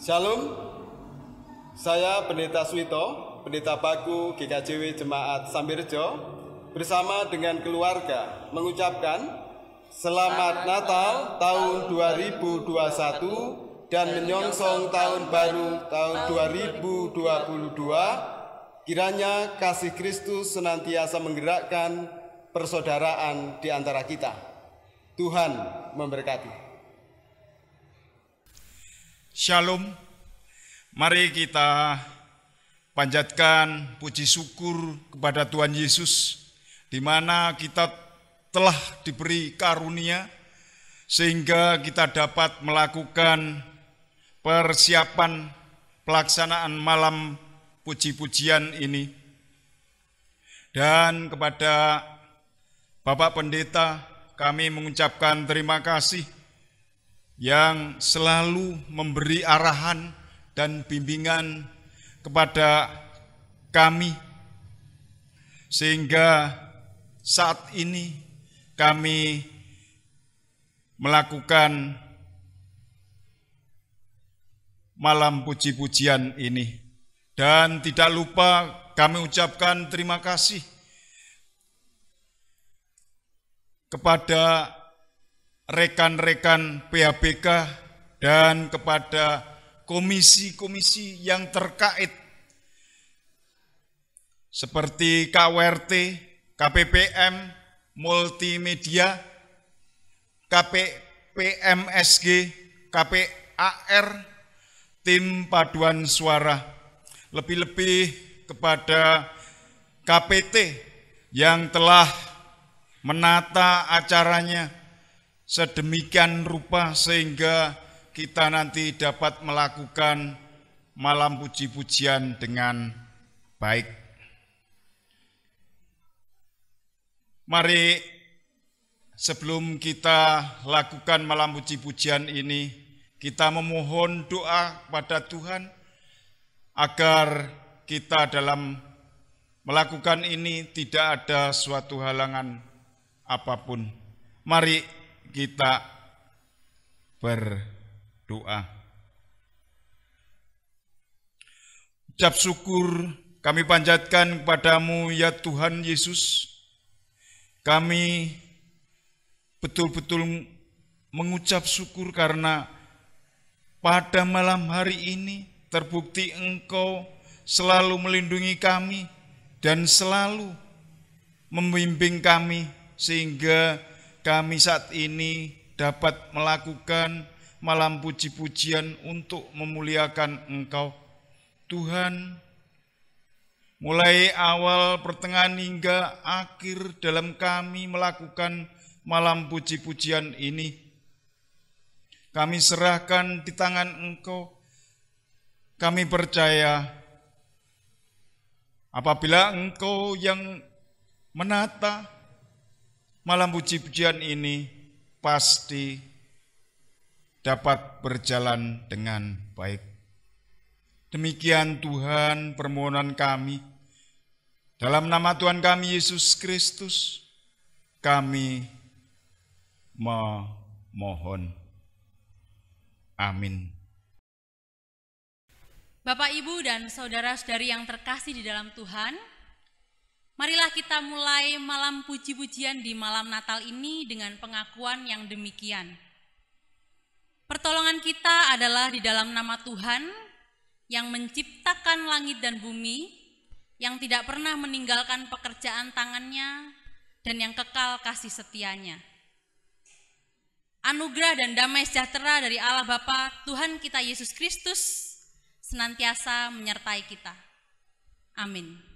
Shalom, saya Pendeta Suwito, Pendeta Baku GKJW Jemaat Sambirejo, bersama dengan keluarga mengucapkan Selamat Natal tahun 2021 dan menyongsong tahun baru tahun 2022. Kiranya kasih Kristus senantiasa menggerakkan persaudaraan di antara kita. Tuhan memberkati. Shalom, mari kita panjatkan puji syukur kepada Tuhan Yesus, di mana kita telah diberi karunia sehingga kita dapat melakukan persiapan pelaksanaan malam puji-pujian ini. Dan kepada Bapak Pendeta kami mengucapkan terima kasih yang selalu memberi arahan dan bimbingan kepada kami, sehingga saat ini kami melakukan malam puji-pujian ini. Dan tidak lupa kami ucapkan terima kasih kepada rekan-rekan PHBK dan kepada komisi-komisi yang terkait seperti KWRT, KPPM, Multimedia, KPPMSG, KPAR, Tim Paduan Suara, lebih-lebih kepada KPT yang telah menata acaranya sedemikian rupa sehingga kita nanti dapat melakukan malam puji-pujian dengan baik. Mari sebelum kita lakukan malam puji-pujian ini, kita memohon doa pada Tuhan agar kita dalam melakukan ini tidak ada suatu halangan apapun. Mari kita berdoa. Ucap syukur kami panjatkan kepadamu ya Tuhan Yesus. Kami betul-betul mengucap syukur karena pada malam hari ini terbukti Engkau selalu melindungi kami dan selalu membimbing kami sehingga kami saat ini dapat melakukan malam puji-pujian untuk memuliakan Engkau. Tuhan, mulai awal, pertengahan hingga akhir dalam kami melakukan malam puji-pujian ini, kami serahkan di tangan Engkau. Kami percaya apabila Engkau yang menata malam puji-pujian ini pasti dapat berjalan dengan baik. Demikian Tuhan permohonan kami. Dalam nama Tuhan kami Yesus Kristus, kami memohon. Amin. Bapak, Ibu, dan saudara-saudari yang terkasih di dalam Tuhan, marilah kita mulai malam puji-pujian di malam Natal ini dengan pengakuan yang demikian. Pertolongan kita adalah di dalam nama Tuhan yang menciptakan langit dan bumi, yang tidak pernah meninggalkan pekerjaan tangannya, dan yang kekal kasih setianya. Anugerah dan damai sejahtera dari Allah Bapa, Tuhan kita Yesus Kristus, senantiasa menyertai kita. Amin.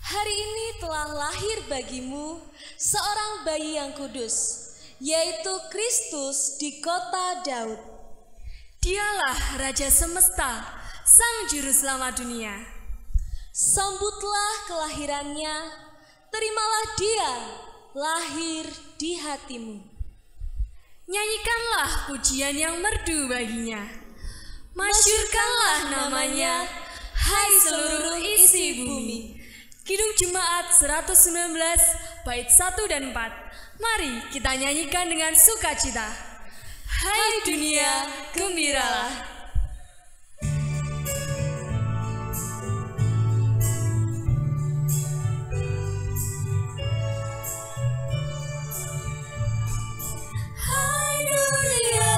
Hari ini telah lahir bagimu seorang bayi yang kudus, yaitu Kristus di kota Daud. Dialah Raja Semesta, Sang Juru Selamat dunia. Sambutlah kelahirannya, terimalah dia lahir di hatimu. Nyanyikanlah pujian yang merdu baginya. Masyurkanlah namanya, hai seluruh isi bumi. Kidung Jemaat 119 bait 1 dan 4. Mari kita nyanyikan dengan sukacita. Hai dunia, gembiralah. Hai dunia,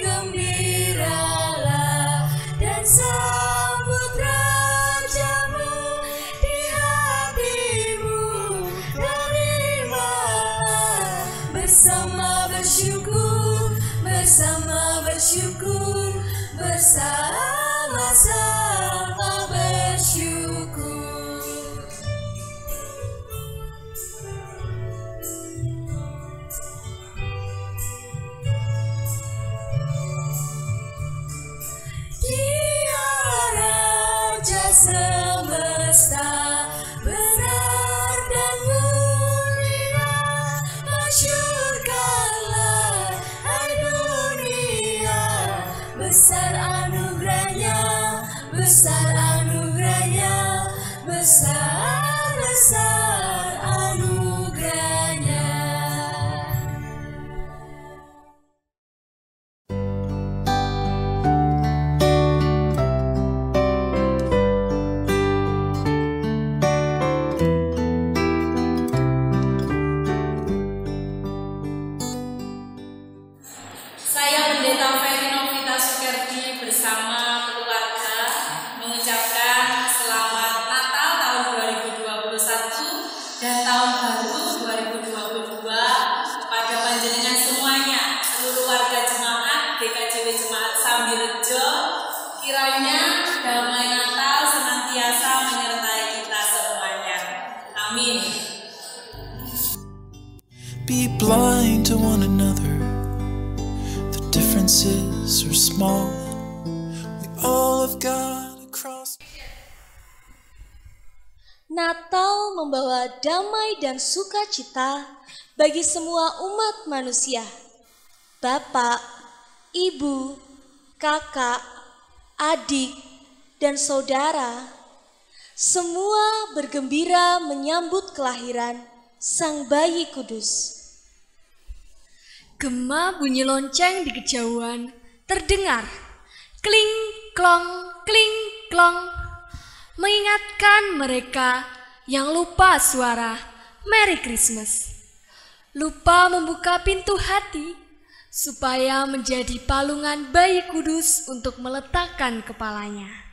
gembiralah dan sambut rajamu di hatimu. Terimalah bersama bersyukur, bersama bersyukur, bersama-sama bersyukur. Dia Raja semesta, benar dan mulia. Masyurkanlah hai dunia, besar anugerahnya, besar anugerahnya, besar anugerahnya. Saya Pendeta Ferry Novita Sukerti bersama keluarga mengucapkan selamat Natal tahun 2021 dan tahun baru 2022 kepada panjenengan semuanya, seluruh warga jemaat GKJW Jemaat Sambirejo. Kiranya damai Natal senantiasa menyertai kita semuanya. Amin. Be blind to one another. The differences are small. We all have got across. Natal membawa damai dan sukacita bagi semua umat manusia. Bapak, ibu, kakak, adik, dan saudara, semua bergembira menyambut kelahiran Sang Bayi Kudus. Gema bunyi lonceng di kejauhan terdengar. Kling klong, mengingatkan mereka yang lupa suara Merry Christmas. Lupa membuka pintu hati supaya menjadi palungan Bayi Kudus untuk meletakkan kepalanya.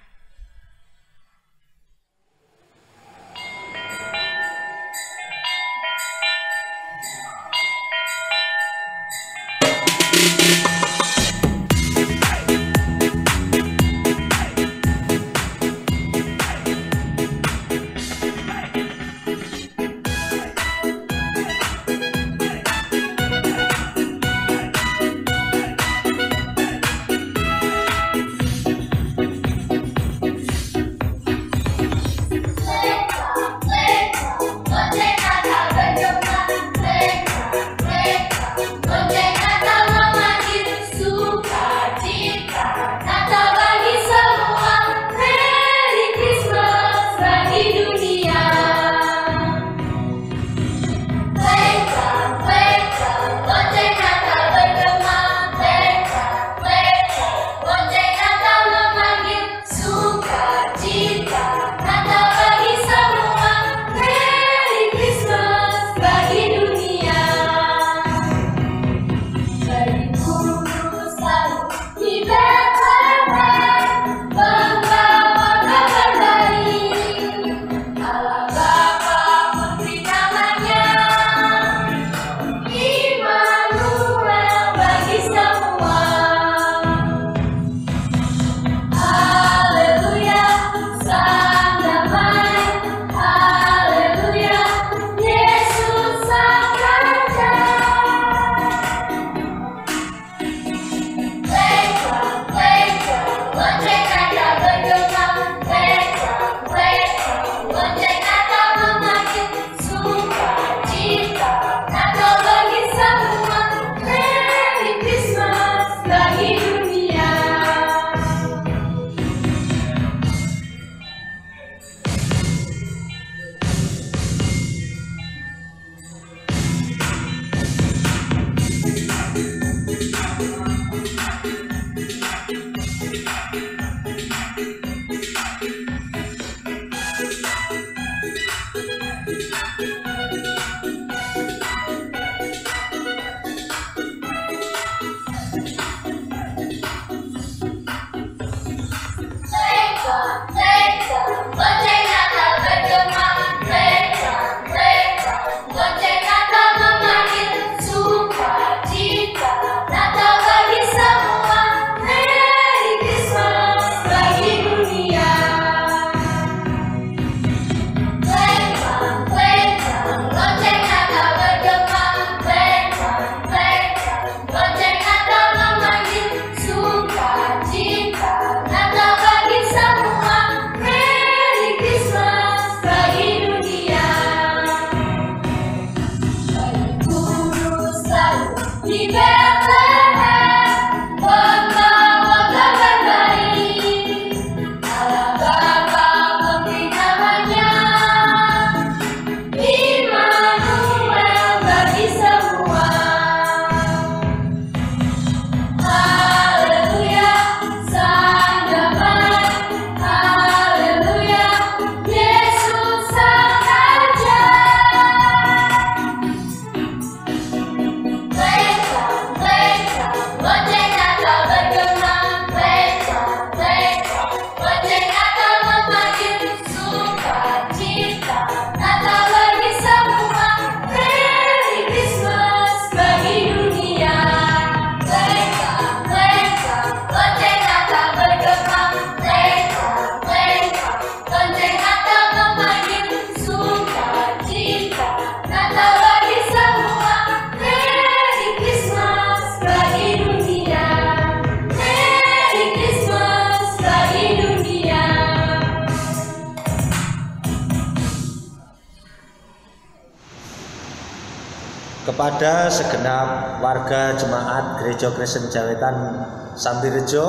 kepada segenap warga jemaat Gereja Kristen Jawetan Sambirejo,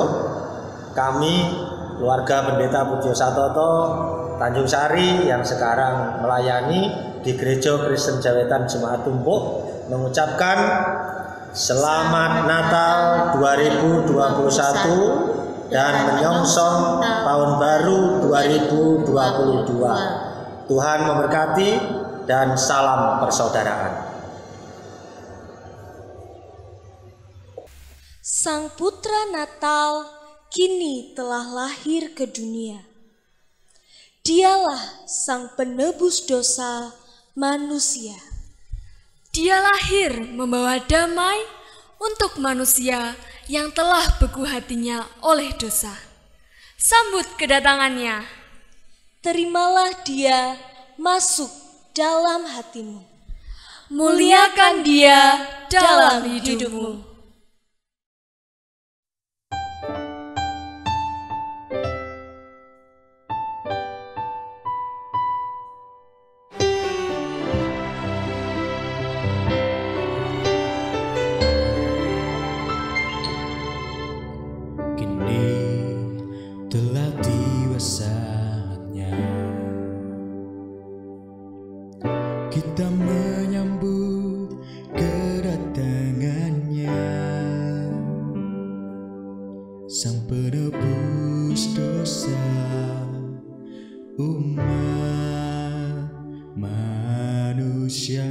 kami keluarga Pendeta Budyo Satoto Tanjung Sari yang sekarang melayani di Gereja Kristen Jawetan Jemaat Tumpuk mengucapkan Selamat Natal 2021 dan menyongsong Tahun Baru 2022. Tuhan memberkati dan salam persaudaraan. Sang Putra Natal kini telah lahir ke dunia. Dialah Sang Penebus dosa manusia. Dia lahir membawa damai untuk manusia yang telah beku hatinya oleh dosa. Sambut kedatangannya. Terimalah dia masuk dalam hatimu. Muliakan dia dalam hidupmu. Telah tiba saatnya kita menyambut kedatangannya, Sang Penebus dosa umat manusia.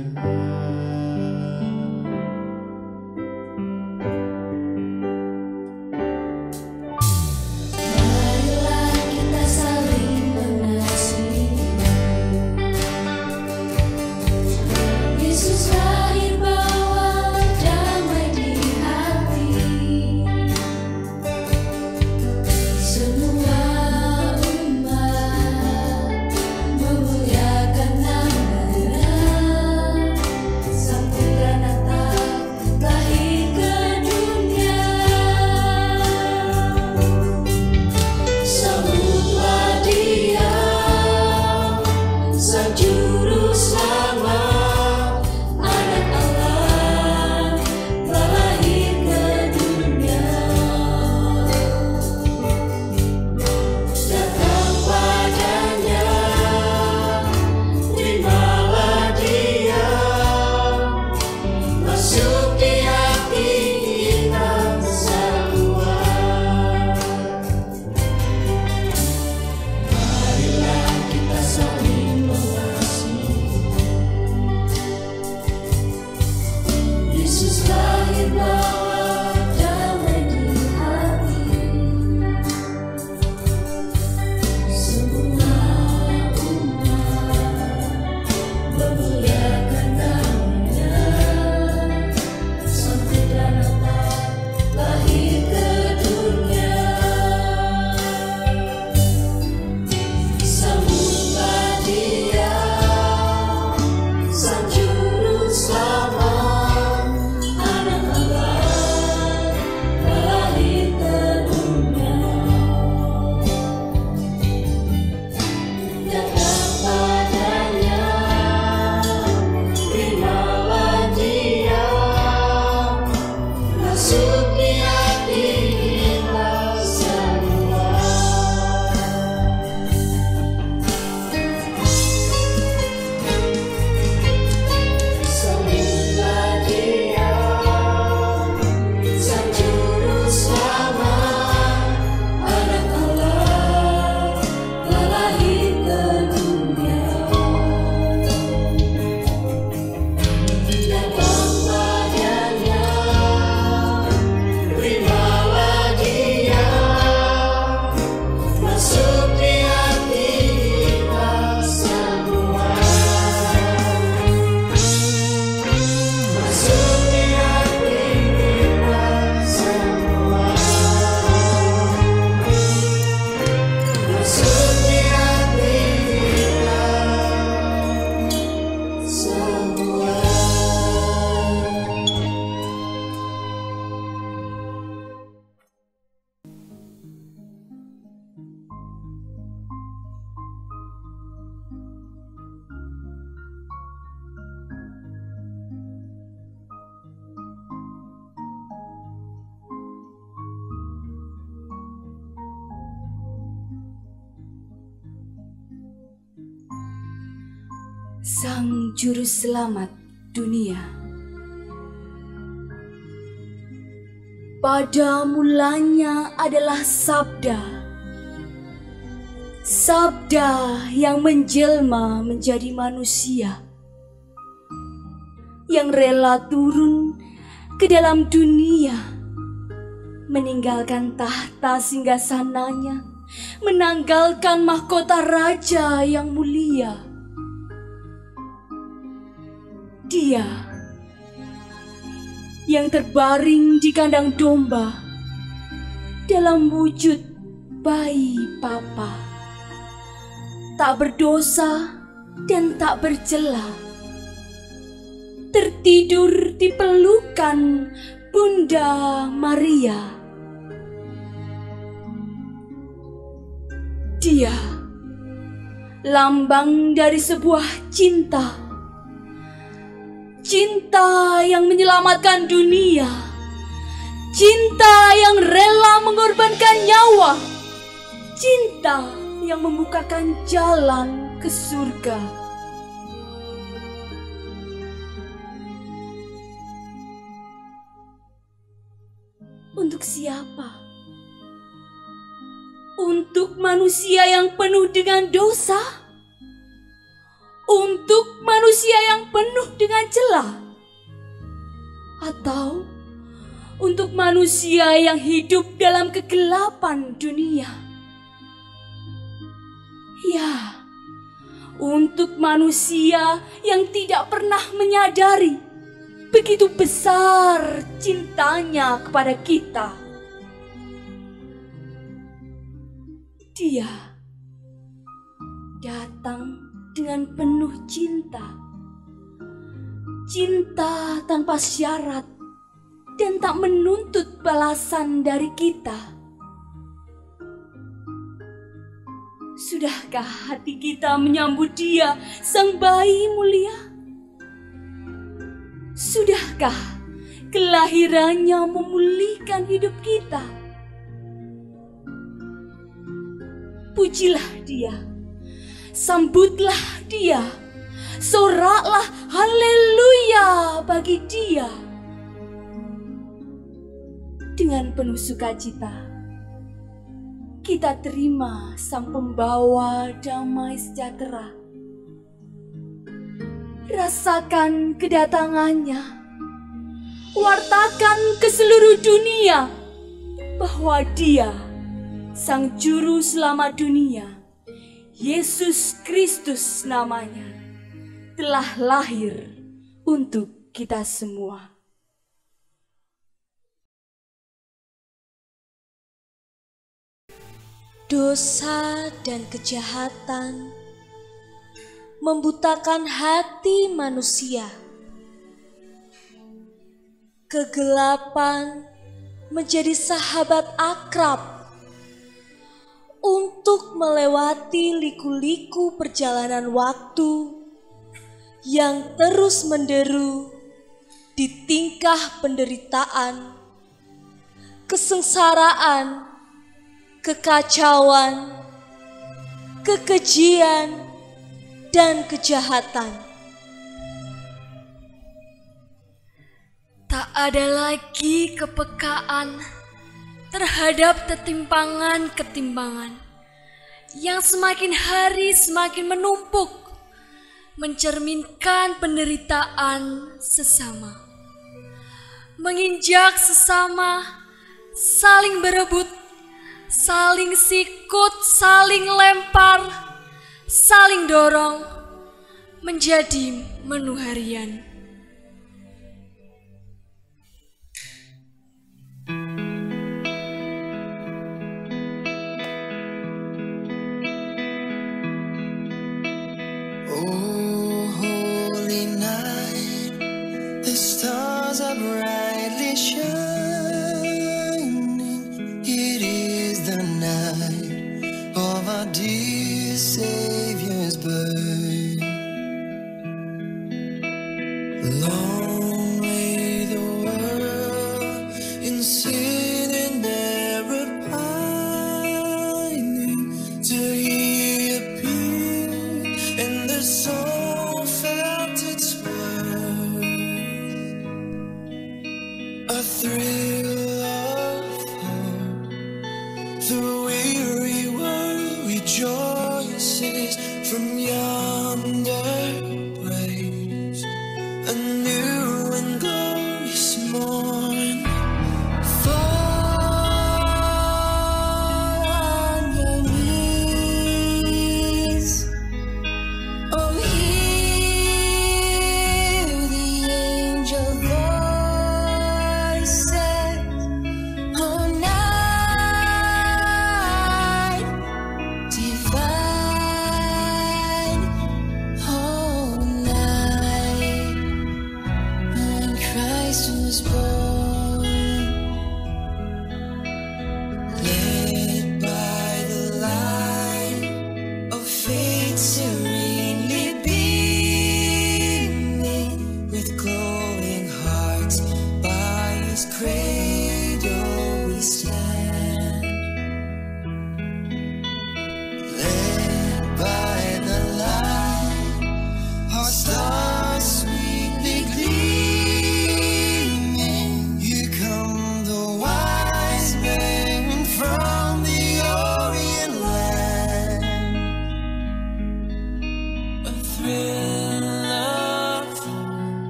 Sang Juru Selamat dunia. Pada mulanya adalah Sabda, Sabda yang menjelma menjadi manusia, yang rela turun ke dalam dunia, meninggalkan tahta singgasananya, menanggalkan mahkota raja yang mulia. Dia yang terbaring di kandang domba dalam wujud bayi papa, tak berdosa dan tak bercela, tertidur di pelukan Bunda Maria. Dia lambang dari sebuah cinta, cinta yang menyelamatkan dunia, cinta yang rela mengorbankan nyawa, cinta yang membukakan jalan ke surga. Untuk siapa? Untuk manusia yang penuh dengan dosa? Untuk manusia yang penuh dengan celah? Atau untuk manusia yang hidup dalam kegelapan dunia? Ya, untuk manusia yang tidak pernah menyadari begitu besar cintanya kepada kita. Dia datang dengan penuh cinta, cinta tanpa syarat dan tak menuntut balasan dari kita. Sudahkah hati kita menyambut Dia, Sang Bayi mulia? Sudahkah kelahirannya memulihkan hidup kita? Pujilah Dia, sambutlah Dia, soraklah haleluya bagi Dia. Dengan penuh sukacita, kita terima Sang Pembawa damai sejahtera. Rasakan kedatangannya, wartakan ke seluruh dunia bahwa Dia, Sang Juru Selamat dunia, Yesus Kristus namanya, telah lahir untuk kita semua. Dosa dan kejahatan membutakan hati manusia. Kegelapan menjadi sahabat akrab untuk melewati liku-liku perjalanan waktu yang terus menderu di tingkah penderitaan, kesengsaraan, kekacauan, kekejian, dan kejahatan. Tak ada lagi kepekaan terhadap ketimpangan yang semakin hari semakin menumpuk, mencerminkan penderitaan sesama, menginjak sesama, saling berebut, saling sikut, saling lempar, saling dorong, menjadi menu harian. Oh, holy night, the stars are brightly shining. It is the night of our dear Savior's birth. Long lay the world in sin and error pining, till He appeared and the soul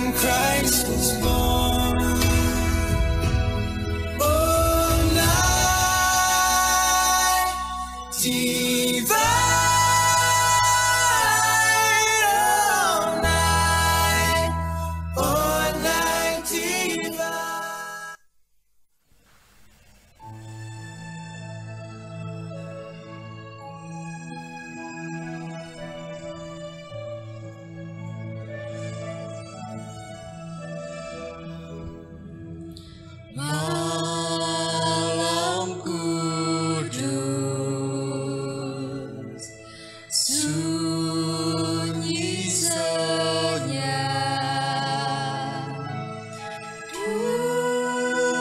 when Christ was born. Oh, night divine, oh, night divine. Malam kudus, sunyi senyap, dunia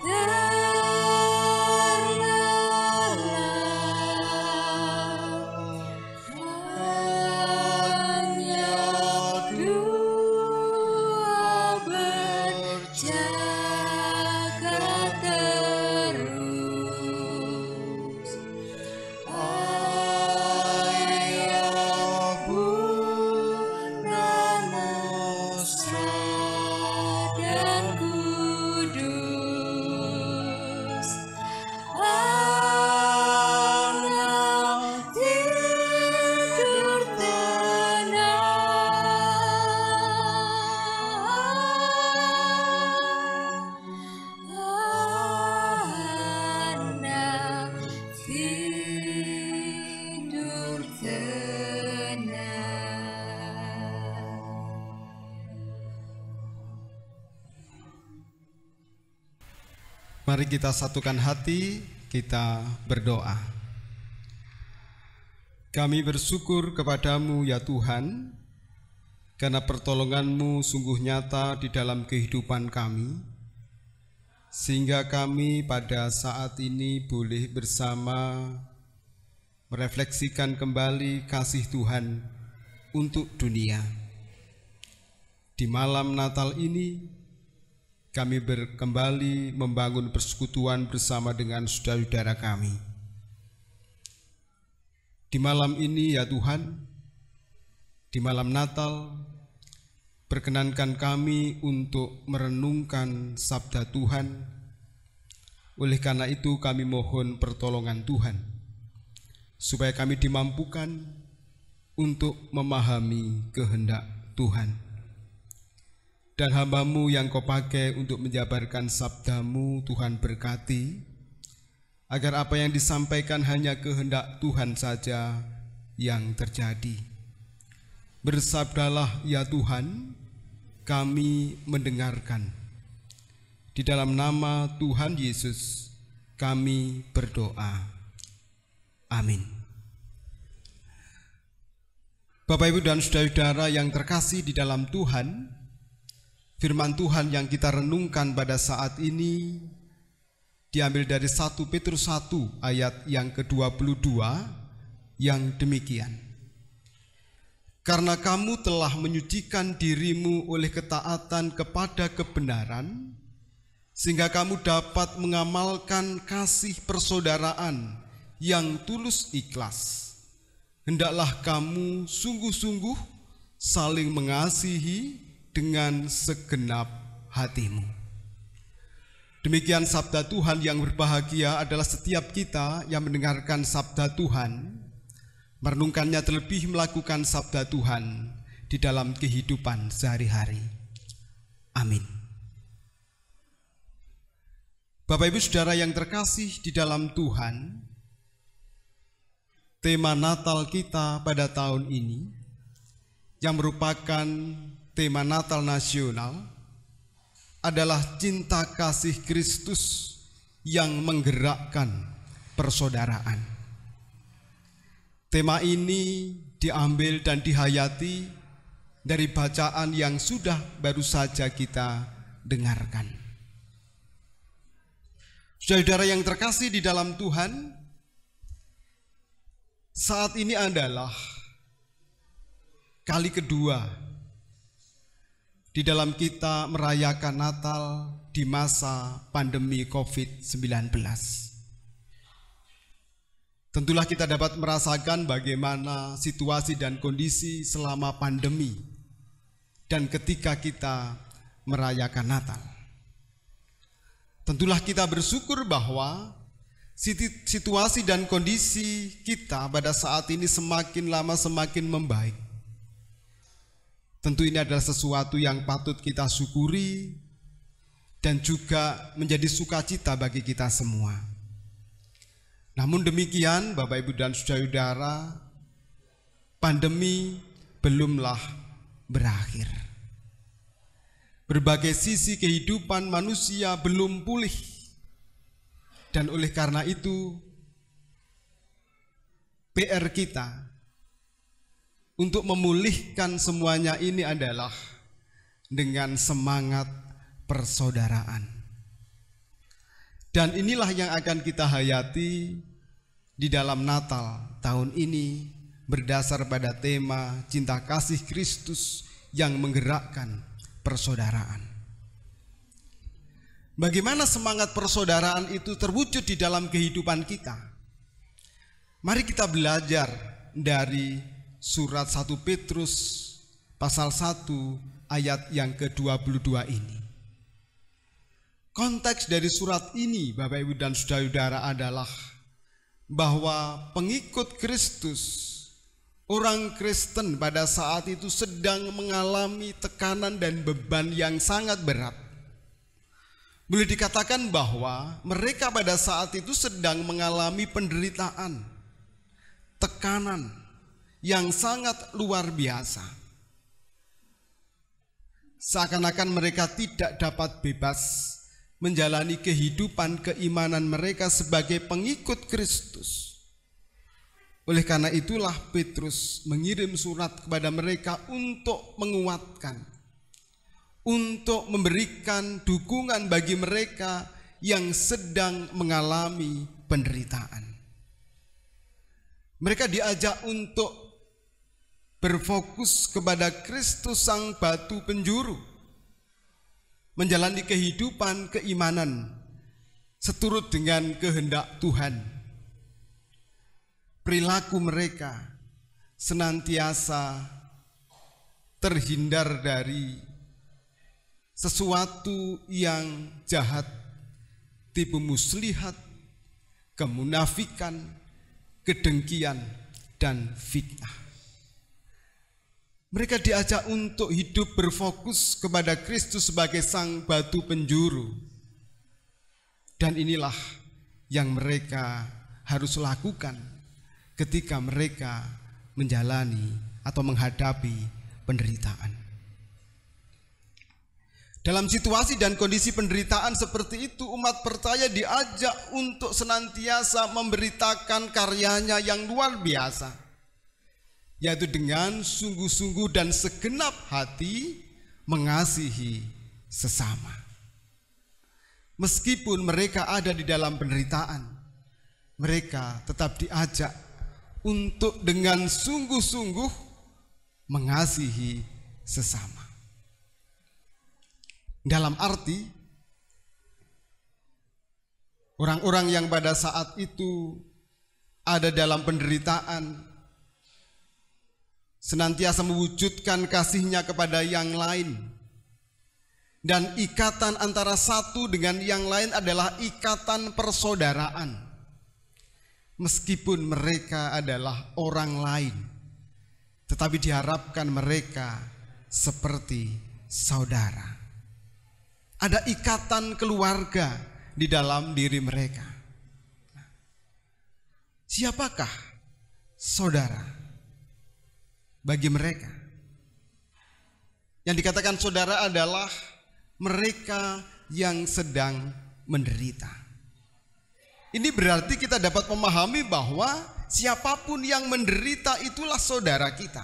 terlelap, hanya dua berjaga terus. Ayah, Bunda, Mesra, dan Kudus, anak tidur tenang, anak tidur tenang. Mari kita satukan hati, kita berdoa. Kami bersyukur kepadamu ya Tuhan, karena pertolongan-Mu sungguh nyata di dalam kehidupan kami, sehingga kami pada saat ini boleh bersama merefleksikan kembali kasih Tuhan untuk dunia. Di malam Natal ini, kami kembali membangun persekutuan bersama dengan saudara-saudara kami. Di malam ini ya Tuhan, di malam Natal, perkenankan kami untuk merenungkan sabda Tuhan. Oleh karena itu kami mohon pertolongan Tuhan, supaya kami dimampukan untuk memahami kehendak Tuhan. Dan hamba-Mu yang Kau pakai untuk menjabarkan sabda-Mu, Tuhan berkati, agar apa yang disampaikan hanya kehendak Tuhan saja yang terjadi. Bersabdalah ya Tuhan, kami mendengarkan. Di dalam nama Tuhan Yesus kami berdoa. Amin. Bapak, Ibu, dan saudara-saudara yang terkasih di dalam Tuhan, firman Tuhan yang kita renungkan pada saat ini diambil dari 1 Petrus 1 ayat yang ke-22 yang demikian. Karena kamu telah menyucikan dirimu oleh ketaatan kepada kebenaran, sehingga kamu dapat mengamalkan kasih persaudaraan yang tulus ikhlas. Hendaklah kamu sungguh-sungguh saling mengasihi dengan segenap hatimu. Demikian sabda Tuhan. Yang berbahagia adalah setiap kita yang mendengarkan sabda Tuhan, merenungkannya, terlebih melakukan sabda Tuhan di dalam kehidupan sehari-hari. Amin. Bapak, Ibu, saudara yang terkasih di dalam Tuhan, tema Natal kita pada tahun ini, yang merupakan tema Natal nasional, adalah cinta kasih Kristus yang menggerakkan persaudaraan. Tema ini diambil dan dihayati dari bacaan yang sudah baru saja kita dengarkan. Saudara yang terkasih di dalam Tuhan, saat ini adalah kali kedua di dalam kita merayakan Natal di masa pandemi COVID-19. Tentulah kita dapat merasakan bagaimana situasi dan kondisi selama pandemi dan ketika kita merayakan Natal. Tentulah kita bersyukur bahwa situasi dan kondisi kita pada saat ini semakin lama semakin membaik. Tentu ini adalah sesuatu yang patut kita syukuri dan juga menjadi sukacita bagi kita semua. Namun demikian, Bapak, Ibu, dan saudara-saudara, pandemi belumlah berakhir. Berbagai sisi kehidupan manusia belum pulih. Dan oleh karena itu, PR kita untuk memulihkan semuanya ini adalah dengan semangat persaudaraan. Dan inilah yang akan kita hayati di dalam Natal tahun ini berdasar pada tema cinta kasih Kristus yang menggerakkan persaudaraan. Bagaimana semangat persaudaraan itu terwujud di dalam kehidupan kita? Mari kita belajar dari surat 1 Petrus pasal 1 ayat yang ke-22 ini. Konteks dari surat ini, Bapak, Ibu, dan saudara-saudara, adalah bahwa pengikut Kristus, orang Kristen pada saat itu sedang mengalami tekanan dan beban yang sangat berat. Boleh dikatakan bahwa mereka pada saat itu sedang mengalami penderitaan, tekanan yang sangat luar biasa. Seakan-akan mereka tidak dapat bebas menjalani kehidupan keimanan mereka sebagai pengikut Kristus. Oleh karena itulah Petrus mengirim surat kepada mereka untuk menguatkan, untuk memberikan dukungan bagi mereka yang sedang mengalami penderitaan. Mereka diajak untuk berfokus kepada Kristus sang batu penjuru, menjalani kehidupan keimanan seturut dengan kehendak Tuhan. Perilaku mereka senantiasa terhindar dari sesuatu yang jahat, tipu muslihat, kemunafikan, kedengkian, dan fitnah. Mereka diajak untuk hidup berfokus kepada Kristus sebagai sang batu penjuru. Dan inilah yang mereka harus lakukan ketika mereka menjalani atau menghadapi penderitaan. Dalam situasi dan kondisi penderitaan seperti itu, umat percaya diajak untuk senantiasa memberitakan karyanya yang luar biasa, yaitu dengan sungguh-sungguh dan segenap hati mengasihi sesama. Meskipun mereka ada di dalam penderitaan, mereka tetap diajak untuk dengan sungguh-sungguh mengasihi sesama. Dalam arti, orang-orang yang pada saat itu ada dalam penderitaan senantiasa mewujudkan kasihnya kepada yang lain. Dan ikatan antara satu dengan yang lain adalah ikatan persaudaraan. Meskipun mereka adalah orang lain, tetapi diharapkan mereka seperti saudara. Ada ikatan keluarga di dalam diri mereka. Siapakah saudara bagi mereka? Yang dikatakan saudara adalah mereka yang sedang menderita. Ini berarti kita dapat memahami bahwa siapapun yang menderita itulah saudara kita,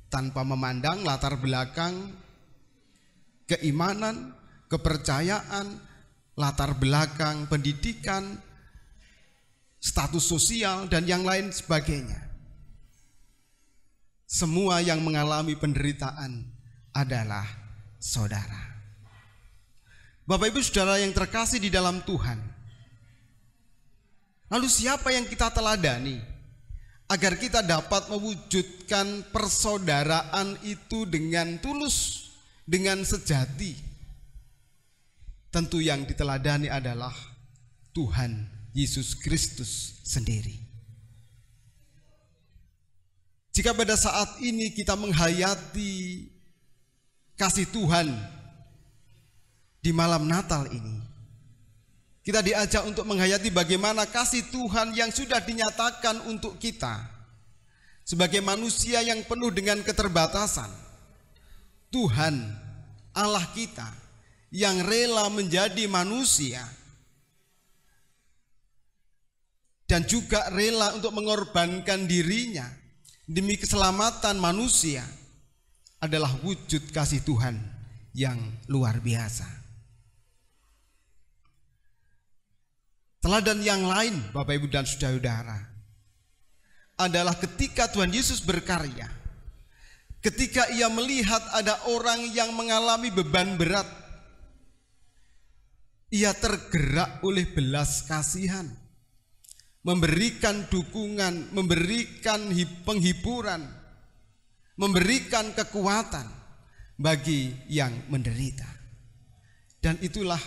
tanpa memandang latar belakang, keimanan, kepercayaan, latar belakang pendidikan, status sosial, dan yang lain sebagainya. Semua yang mengalami penderitaan adalah saudara. Bapak Ibu Saudara yang terkasih di dalam Tuhan, Lalu siapa yang kita teladani agar kita dapat mewujudkan persaudaraan itu dengan tulus, dengan sejati? Tentu yang diteladani adalah Tuhan Yesus Kristus sendiri. Jika pada saat ini kita menghayati kasih Tuhan di malam Natal ini, kita diajak untuk menghayati bagaimana kasih Tuhan yang sudah dinyatakan untuk kita sebagai manusia yang penuh dengan keterbatasan. Tuhan Allah kita yang rela menjadi manusia dan juga rela untuk mengorbankan dirinya demi keselamatan manusia adalah wujud kasih Tuhan yang luar biasa. Teladan yang lain, Bapak Ibu dan Saudara-saudara, adalah ketika Tuhan Yesus berkarya, ketika ia melihat ada orang yang mengalami beban berat, ia tergerak oleh belas kasihan, memberikan dukungan, memberikan penghiburan, memberikan kekuatan bagi yang menderita. Dan itulah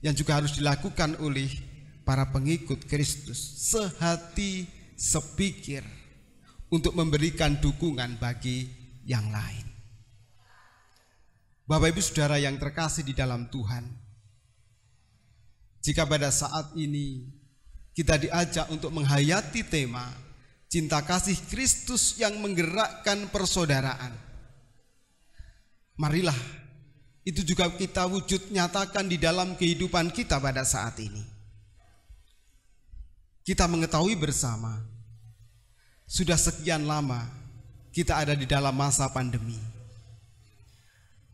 yang juga harus dilakukan oleh para pengikut Kristus, sehati sepikir untuk memberikan dukungan bagi yang lain. Bapak Ibu Saudara yang terkasih di dalam Tuhan, jika pada saat ini kita diajak untuk menghayati tema cinta kasih Kristus yang menggerakkan persaudaraan, marilah itu juga kita wujud nyatakan di dalam kehidupan kita pada saat ini. Kita mengetahui bersama, sudah sekian lama kita ada di dalam masa pandemi.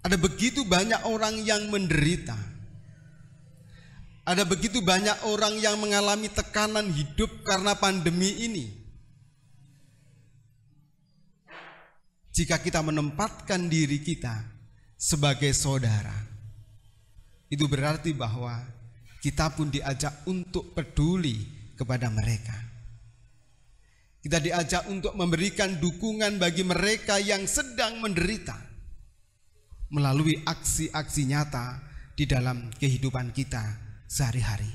Ada begitu banyak orang yang menderita. Ada begitu banyak orang yang mengalami tekanan hidup karena pandemi ini. Jika kita menempatkan diri kita sebagai saudara, itu berarti bahwa kita pun diajak untuk peduli kepada mereka. Kita diajak untuk memberikan dukungan bagi mereka yang sedang menderita melalui aksi-aksi nyata di dalam kehidupan kita sehari-hari.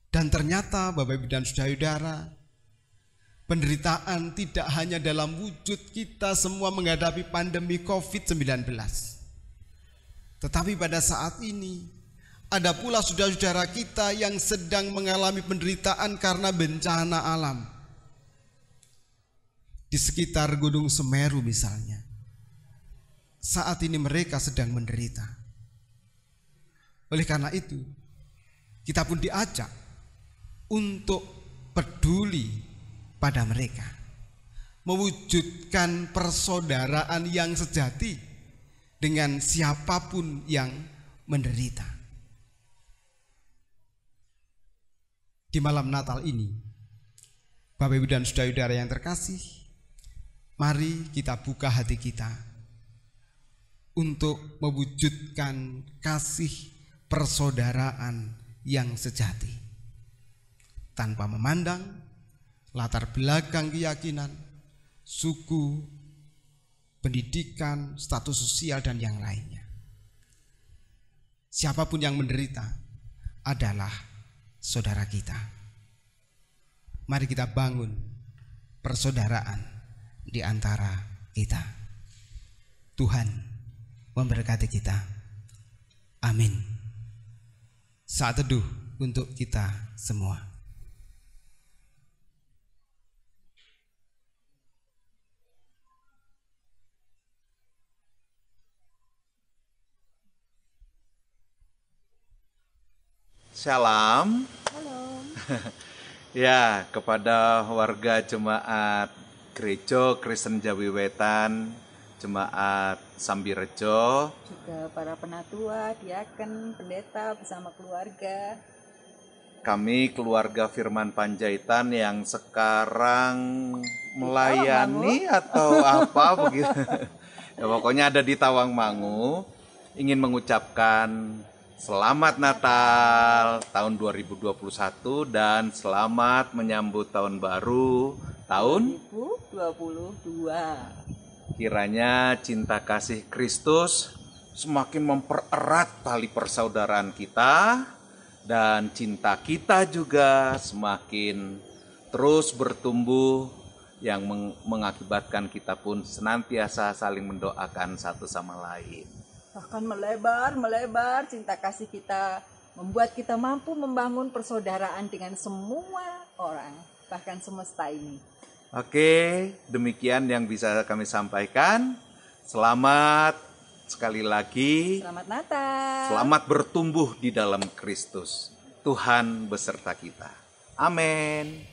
Dan ternyata Bapak Ibu dan Saudara-saudara, penderitaan tidak hanya dalam wujud kita semua menghadapi pandemi COVID-19, tetapi pada saat ini ada pula saudara-saudara kita yang sedang mengalami penderitaan karena bencana alam. Di sekitar Gunung Semeru misalnya, saat ini mereka sedang menderita. Oleh karena itu, kita pun diajak untuk peduli pada mereka, mewujudkan persaudaraan yang sejati dengan siapapun yang menderita. Di malam Natal ini, Bapak Ibu dan Saudara-saudara yang terkasih, mari kita buka hati kita untuk mewujudkan kasih persaudaraan yang sejati, tanpa memandang latar belakang keyakinan, suku, pendidikan, status sosial, dan yang lainnya. Siapapun yang menderita adalah saudara kita. Mari kita bangun persaudaraan di antara kita. Tuhan memberkati kita. Amin. Saat teduh untuk kita semua. Shalom. Halo. Ya, kepada warga jemaat Gereja Kristen Jawi Wetan, jemaat Sambirejo, Juga para penatua, diaken, pendeta bersama keluarga. kami keluarga Firman Panjaitan yang sekarang melayani atau apa begitu. Ya, pokoknya ada di Tawangmangu, ingin mengucapkan Selamat Natal tahun 2021 dan selamat menyambut tahun baru tahun 2022. Kiranya cinta kasih Kristus semakin mempererat tali persaudaraan kita dan cinta kita juga semakin terus bertumbuh yang mengakibatkan kita pun senantiasa saling mendoakan satu sama lain. Bahkan melebar cinta kasih kita membuat kita mampu membangun persaudaraan dengan semua orang, bahkan semesta ini. Oke, demikian yang bisa kami sampaikan. Selamat sekali lagi. Selamat Natal. Selamat bertumbuh di dalam Kristus. Tuhan beserta kita. Amin.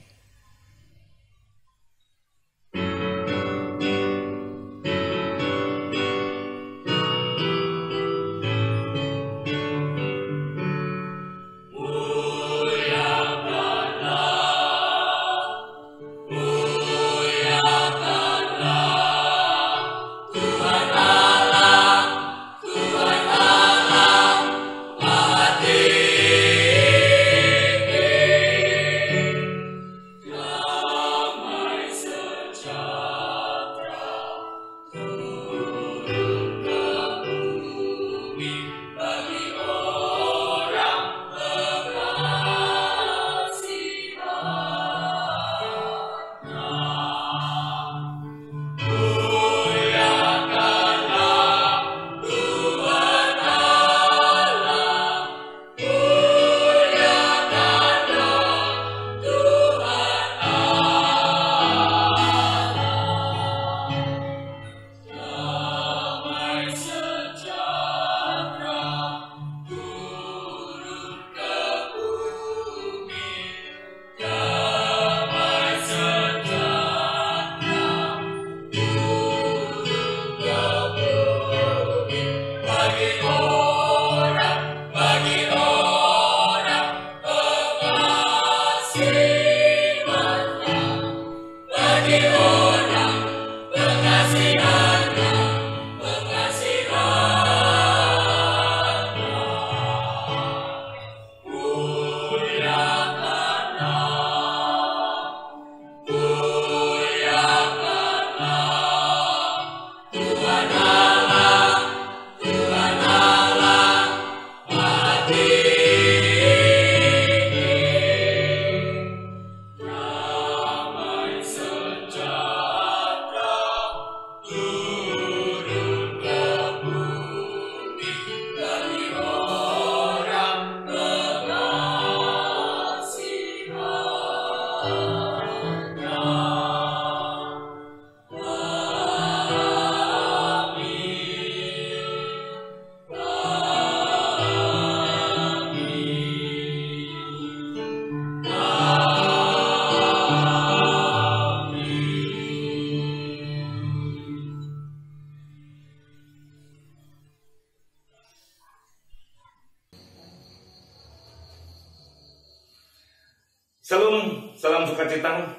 Salam sukacita.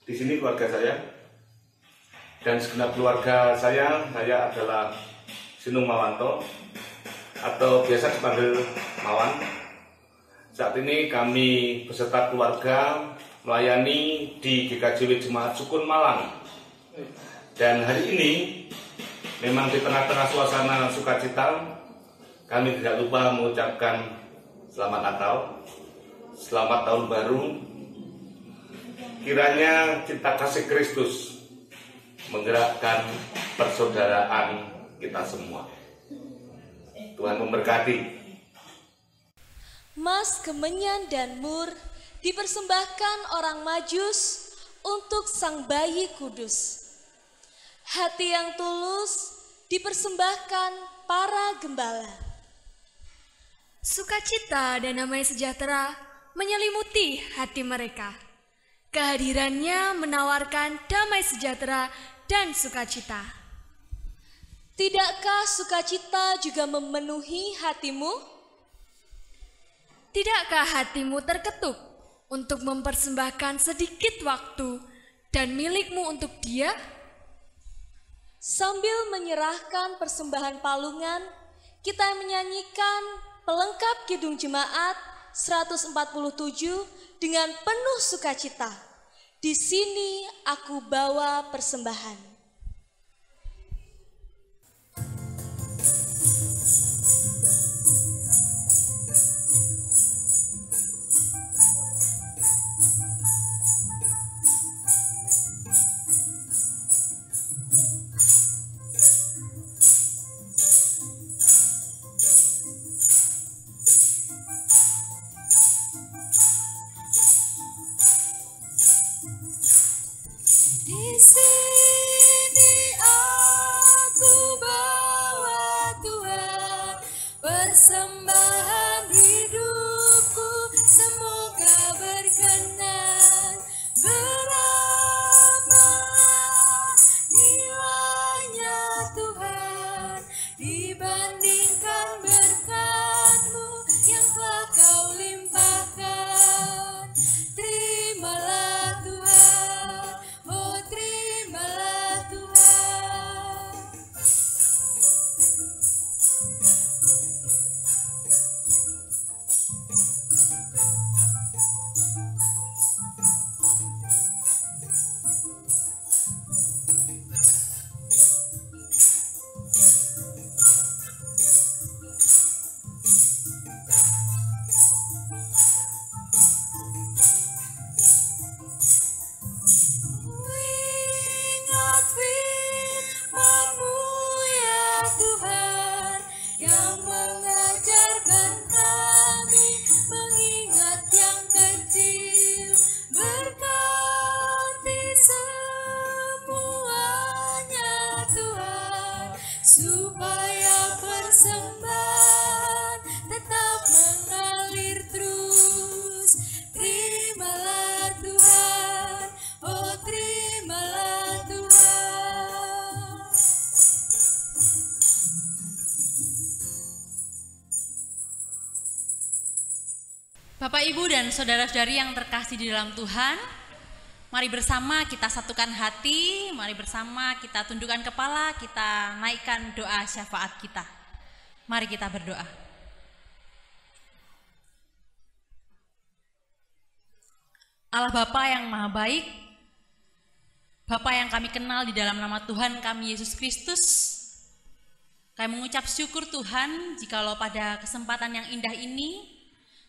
Di sini keluarga saya dan segenap keluarga saya adalah Sinung Mawanto atau biasa dipanggil Mawan. Saat ini kami beserta keluarga melayani di GKJW Jemaat Sukun Malang. Dan hari ini memang di tengah-tengah suasana sukacita, kami tidak lupa mengucapkan selamat Natal, selamat tahun baru. Kiranya cinta kasih Kristus menggerakkan persaudaraan kita semua. Tuhan memberkati. Mas, kemenyan, dan mur dipersembahkan orang Majus untuk sang bayi kudus. Hati yang tulus dipersembahkan para gembala. Sukacita dan damai sejahtera menyelimuti hati mereka. Kehadirannya menawarkan damai sejahtera dan sukacita. Tidakkah sukacita juga memenuhi hatimu? Tidakkah hatimu terketuk untuk mempersembahkan sedikit waktu dan milikmu untuk Dia? Sambil menyerahkan persembahan palungan, kita menyanyikan pelengkap Kidung Jemaat 147 dengan penuh sukacita. Di sini aku bawa persembahan. Di sini aku bawa Tuhan persembahan hidupku, semoga berkenan. Berapapun nilainya Tuhan dibandingkan berkat-Mu yang telah Kau limpahkan. Terimalah Tuhan, oh terimalah Tuhan. Ingat firman-Mu ya Tuhan, yang mengajarkan kami mengingat yang kecil. Berkati semuanya Tuhan, supaya persembahan tetap mengalir terus. Terimalah Tuhan, oh terimalah Tuhan. Bapak, Ibu, dan saudara-saudari yang terkasih di dalam Tuhan, mari bersama kita satukan hati, mari bersama kita tundukkan kepala, kita naikkan doa syafaat kita. Mari kita berdoa. Allah Bapa yang Maha Baik, Bapa yang kami kenal di dalam nama Tuhan kami Yesus Kristus, kami mengucap syukur Tuhan jikalau pada kesempatan yang indah ini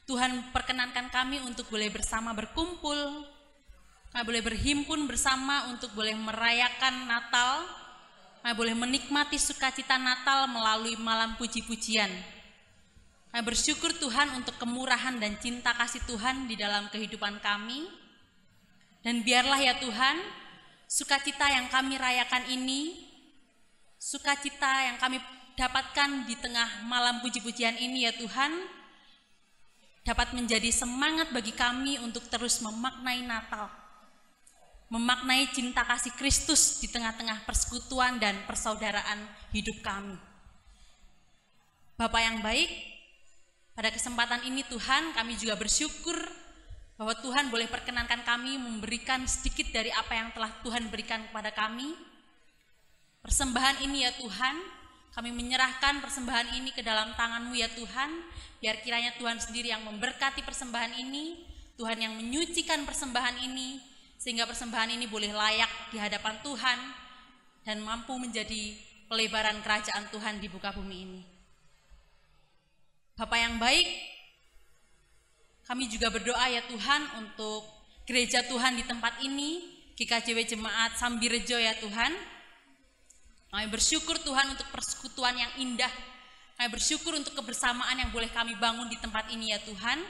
Tuhan perkenankan kami untuk boleh bersama berkumpul, kami boleh berhimpun bersama untuk boleh merayakan Natal, kami boleh menikmati sukacita Natal melalui malam puji-pujian. Kami bersyukur Tuhan untuk kemurahan dan cinta kasih Tuhan di dalam kehidupan kami. Dan biarlah ya Tuhan, sukacita yang kami rayakan ini, sukacita yang kami dapatkan di tengah malam puji-pujian ini ya Tuhan, dapat menjadi semangat bagi kami untuk terus memaknai Natal, memaknai cinta kasih Kristus di tengah-tengah persekutuan dan persaudaraan hidup kami. Bapa yang baik, pada kesempatan ini Tuhan kami juga bersyukur bahwa Tuhan boleh perkenankan kami memberikan sedikit dari apa yang telah Tuhan berikan kepada kami. Persembahan ini ya Tuhan, kami menyerahkan persembahan ini ke dalam tangan-Mu ya Tuhan. Biar kiranya Tuhan sendiri yang memberkati persembahan ini, Tuhan yang menyucikan persembahan ini, sehingga persembahan ini boleh layak di hadapan Tuhan dan mampu menjadi pelebaran kerajaan Tuhan di muka bumi ini. Bapa yang baik, kami juga berdoa ya Tuhan untuk gereja Tuhan di tempat ini, GKJW Jemaat Sambirejo ya Tuhan. Kami bersyukur Tuhan untuk persekutuan yang indah. Kami bersyukur untuk kebersamaan yang boleh kami bangun di tempat ini ya Tuhan.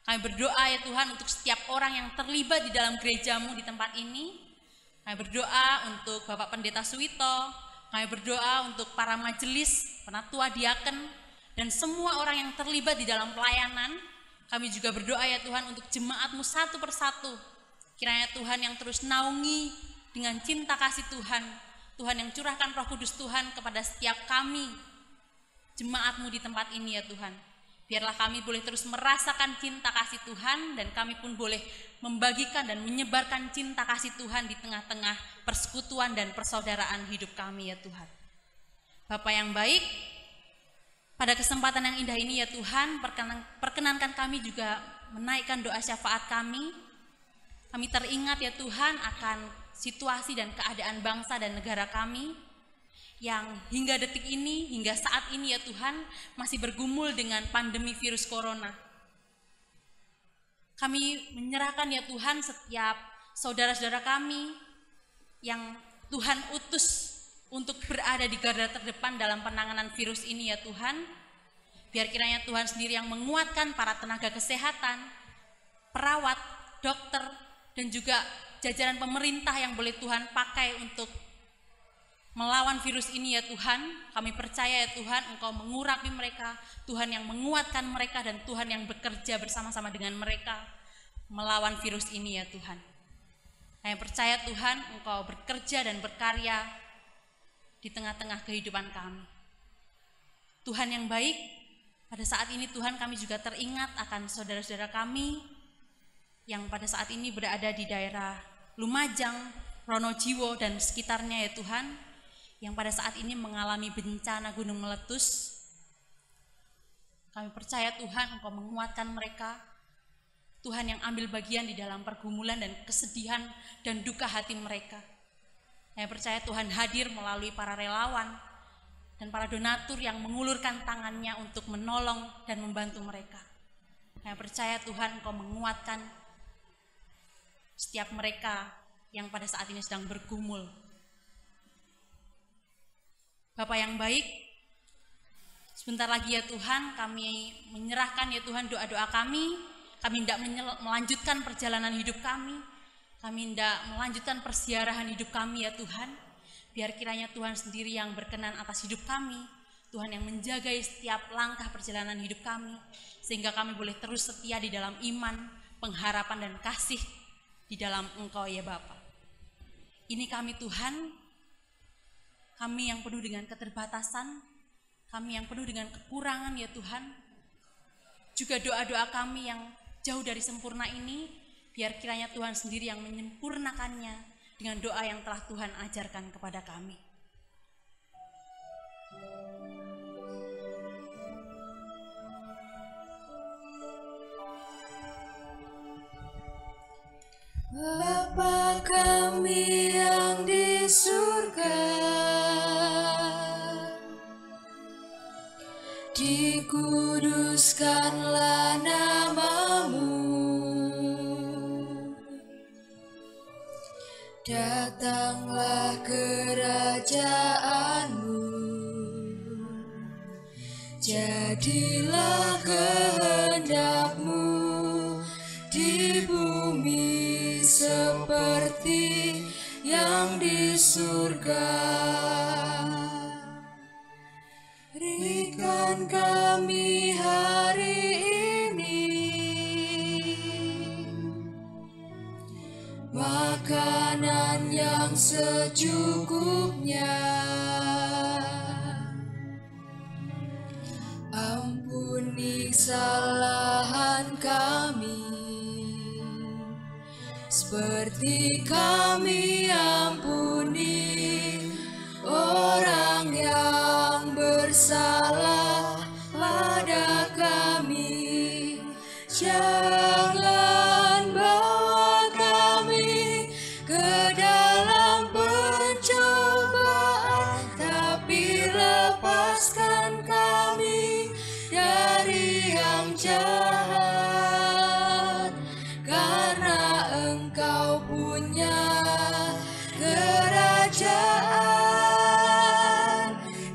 Kami berdoa ya Tuhan untuk setiap orang yang terlibat di dalam gereja-Mu di tempat ini. Kami berdoa untuk Bapak Pendeta Suwito. Kami berdoa untuk para majelis, penatua diaken, dan semua orang yang terlibat di dalam pelayanan. Kami juga berdoa ya Tuhan untuk jemaat-Mu satu persatu. Kiranya Tuhan yang terus naungi dengan cinta kasih Tuhan. Tuhan yang curahkan Roh Kudus Tuhan kepada setiap kami, jemaat-Mu di tempat ini ya Tuhan. Biarlah kami boleh terus merasakan cinta kasih Tuhan, dan kami pun boleh membagikan dan menyebarkan cinta kasih Tuhan di tengah-tengah persekutuan dan persaudaraan hidup kami ya Tuhan. Bapa yang baik, Pada kesempatan yang indah ini ya Tuhan, perkenankan kami juga menaikkan doa syafaat kami. Kami teringat ya Tuhan akan situasi dan keadaan bangsa dan negara kami yang hingga detik ini, hingga saat ini ya Tuhan masih bergumul dengan pandemi virus corona. Kami menyerahkan ya Tuhan setiap saudara-saudara kami yang Tuhan utus untuk berada di garda terdepan dalam penanganan virus ini ya Tuhan. Biar kiranya Tuhan sendiri yang menguatkan para tenaga kesehatan, perawat, dokter, dan juga jajaran pemerintah yang boleh Tuhan pakai untuk melawan virus ini ya Tuhan. Kami percaya ya Tuhan, Engkau mengurapi mereka, Tuhan yang menguatkan mereka, dan Tuhan yang bekerja bersama-sama dengan mereka melawan virus ini ya Tuhan. Kami percaya Tuhan, Engkau bekerja dan berkarya di tengah-tengah kehidupan kami. Tuhan yang baik, pada saat ini Tuhan kami juga teringat akan saudara-saudara kami yang pada saat ini berada di daerah Lumajang, Pronojiwo, dan sekitarnya ya Tuhan, yang pada saat ini mengalami bencana gunung meletus. Kami percaya Tuhan, Engkau menguatkan mereka, Tuhan yang ambil bagian di dalam pergumulan dan kesedihan dan duka hati mereka. Kami percaya Tuhan hadir melalui para relawan dan para donatur yang mengulurkan tangannya untuk menolong dan membantu mereka. Kami percaya Tuhan, Engkau menguatkan setiap mereka yang pada saat ini sedang bergumul. Bapa yang baik, sebentar lagi ya Tuhan kami menyerahkan ya Tuhan doa-doa kami hendak melanjutkan perjalanan hidup kami hendak melanjutkan persiarahan hidup kami ya Tuhan. Biar kiranya Tuhan sendiri yang berkenan atas hidup kami, Tuhan yang menjaga setiap langkah perjalanan hidup kami, sehingga kami boleh terus setia di dalam iman, pengharapan, dan kasih di dalam Engkau ya Bapa. Ini kami Tuhan, kami yang penuh dengan keterbatasan, kami yang penuh dengan kekurangan ya Tuhan. Juga doa-doa kami yang jauh dari sempurna ini, biar kiranya Tuhan sendiri yang menyempurnakannya dengan doa yang telah Tuhan ajarkan kepada kami. Bapa kami yang di surga, dikuduskanlah nama-Mu, datanglah kerajaan-Mu, jadilah kehendak-Mu di bumi seperti yang di surga. Berikan kami hari ini makanan yang secukupnya. Ampuni kesalahan kami, seperti kami ampuni orang yang bersalah pada kami. Jangan bawa kami ke dalam pencobaan, tapi lepaskan kami dari yang jahat, karena Engkau punya kerajaan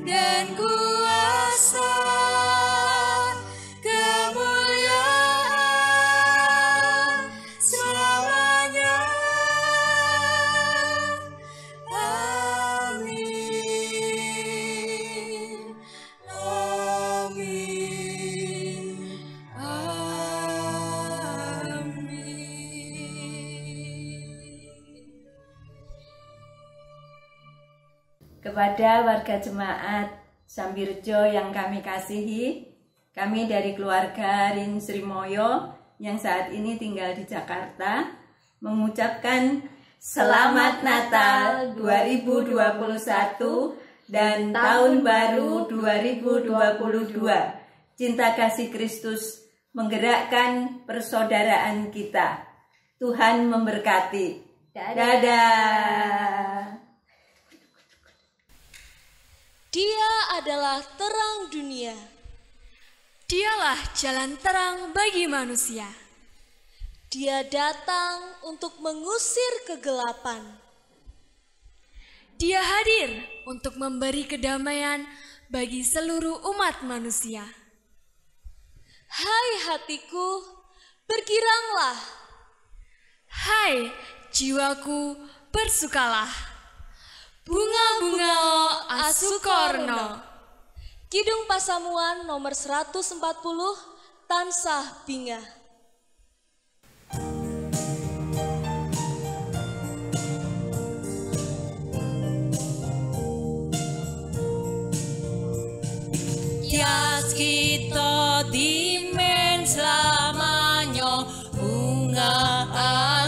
dan kuasa, kemuliaan selamanya. Amin. Amin. Kepada warga jemaat Sambirjo yang kami kasihi, kami dari keluarga Rin Srimoyo yang saat ini tinggal di Jakarta mengucapkan Selamat Natal 2021 dan tahun baru 2022. Cinta kasih Kristus menggerakkan persaudaraan kita. Tuhan memberkati. Dadah. Dia adalah terang dunia. Dialah jalan terang bagi manusia. Dia datang untuk mengusir kegelapan. Dia hadir untuk memberi kedamaian bagi seluruh umat manusia. Hai hatiku, bergiranglah. Hai jiwaku, bersukalah. Bunga-bunga Asukorno. Kidung Pasamuan nomor 140, Tansah Bingah. Yas kita dimen selamanya bunga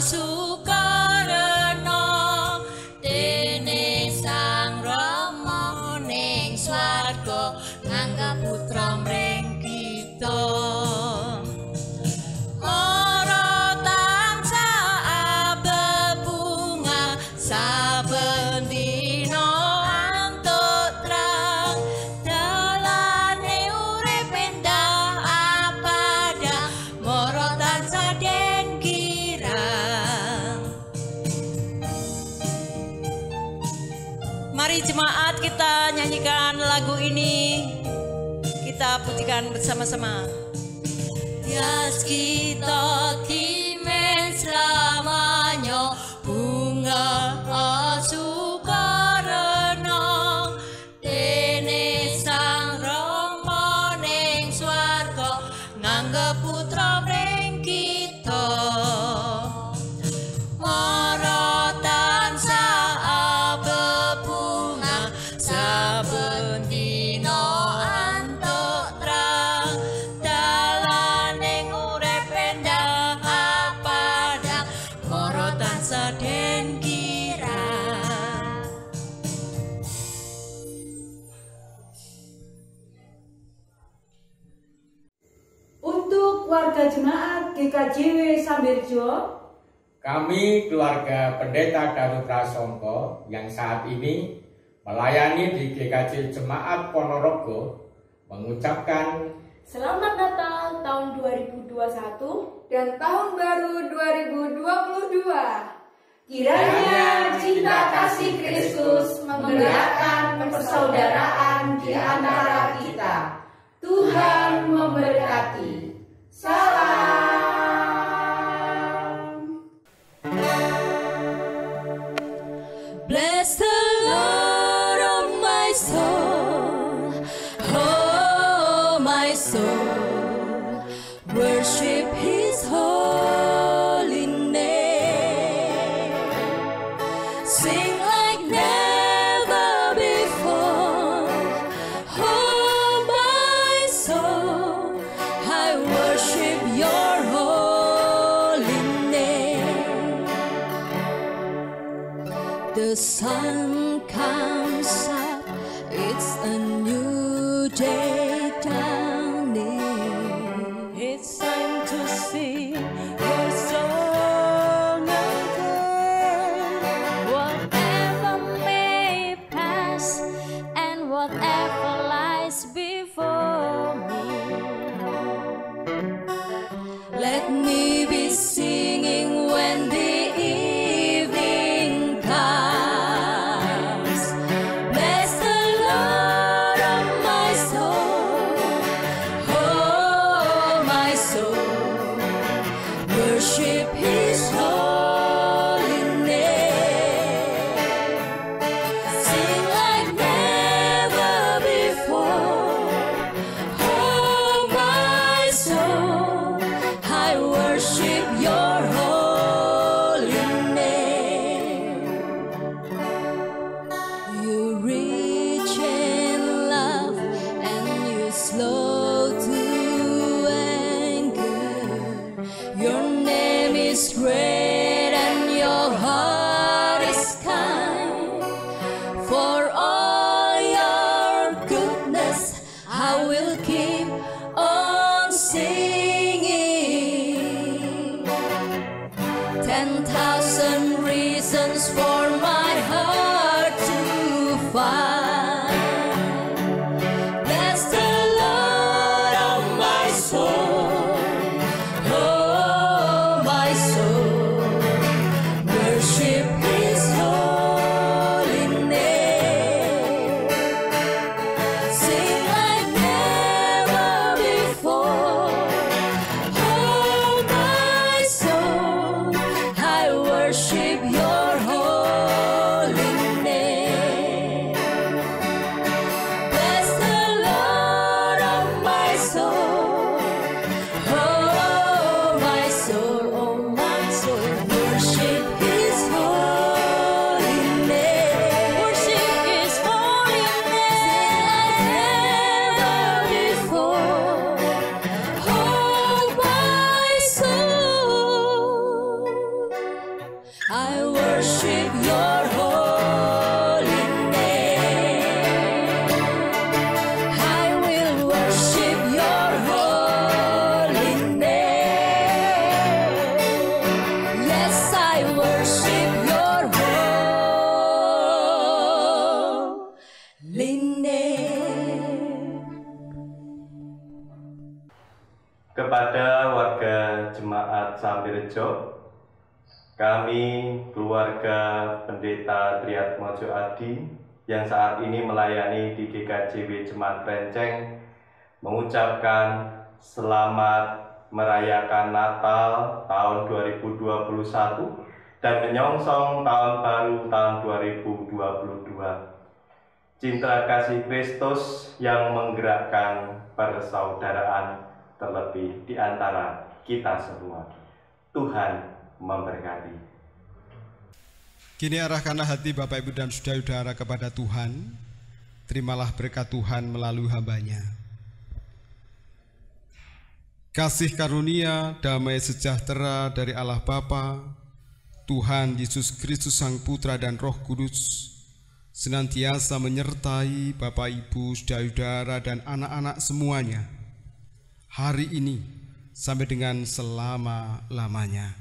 Asukarno dene Sang Rama ning swarga nganggep putra mring kita. Ora tansah bebunga saben dina antuk terang dalane urip endah apada mara tansah den kirang. Mari jemaat kita nyanyikan lagu ini. Kita pujikan bersama-sama. Yas kita timen selamanya bunga Asukarno dene Sang Rama ning swarga nganggep putra mring kita. Mara tansah bebunga saben dina antuk terang dalane urip endah apada mara tansah den kirang. Untuk warga jemaat GKJW Sambirjo, kami keluarga Pendeta Darut Prasongko yang saat ini melayani di GKJ Jemaat Ponorogo mengucapkan Selamat Natal tahun 2021 dan tahun baru 2022. Kiranya cinta kasih Kristus menggerakkan persaudaraan di antara kita. Tuhan memberkati. Salam. Bless the Lord, oh my soul, oh my soul, worship His holy name. Sing like never before, oh my soul, I worship Your holy name. The sun comes up, it's a new day dawning. It's time to sing your song again. Whatever may pass and whatever lies before me, let me be singing when the evening comes. Bless the Lord, oh my soul, oh my soul, Kepada warga Jemaat Sambirejo, kami keluarga Pendeta Triatmojo Adi yang saat ini melayani di GKJW Jemaat Renceng mengucapkan selamat merayakan Natal tahun 2021 dan menyongsong tahun baru tahun 2022. Cinta kasih Kristus yang menggerakkan persaudaraan terlebih di antara kita semua. Tuhan memberkati. Kini arahkanlah hati Bapak, Ibu, dan saudara-saudara kepada Tuhan. Terimalah berkat Tuhan melalui hamba-Nya. Kasih karunia, damai sejahtera dari Allah Bapa, Tuhan Yesus Kristus Sang Putra dan Roh Kudus senantiasa menyertai Bapak, Ibu, saudara-saudara, dan anak-anak semuanya, hari ini sampai dengan selama-lamanya.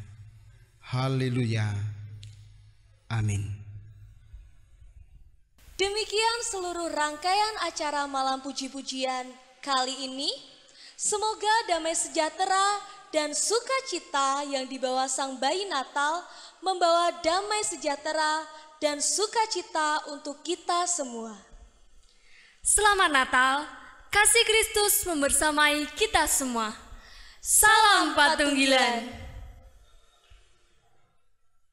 Haleluya. Amin. Demikian seluruh rangkaian acara malam puji-pujian kali ini. Semoga damai sejahtera dan sukacita yang dibawa Sang Bayi Natal membawa damai sejahtera dan sukacita untuk kita semua. Selamat Natal. Kasih Kristus membersamai kita semua. Salam Patunggilan.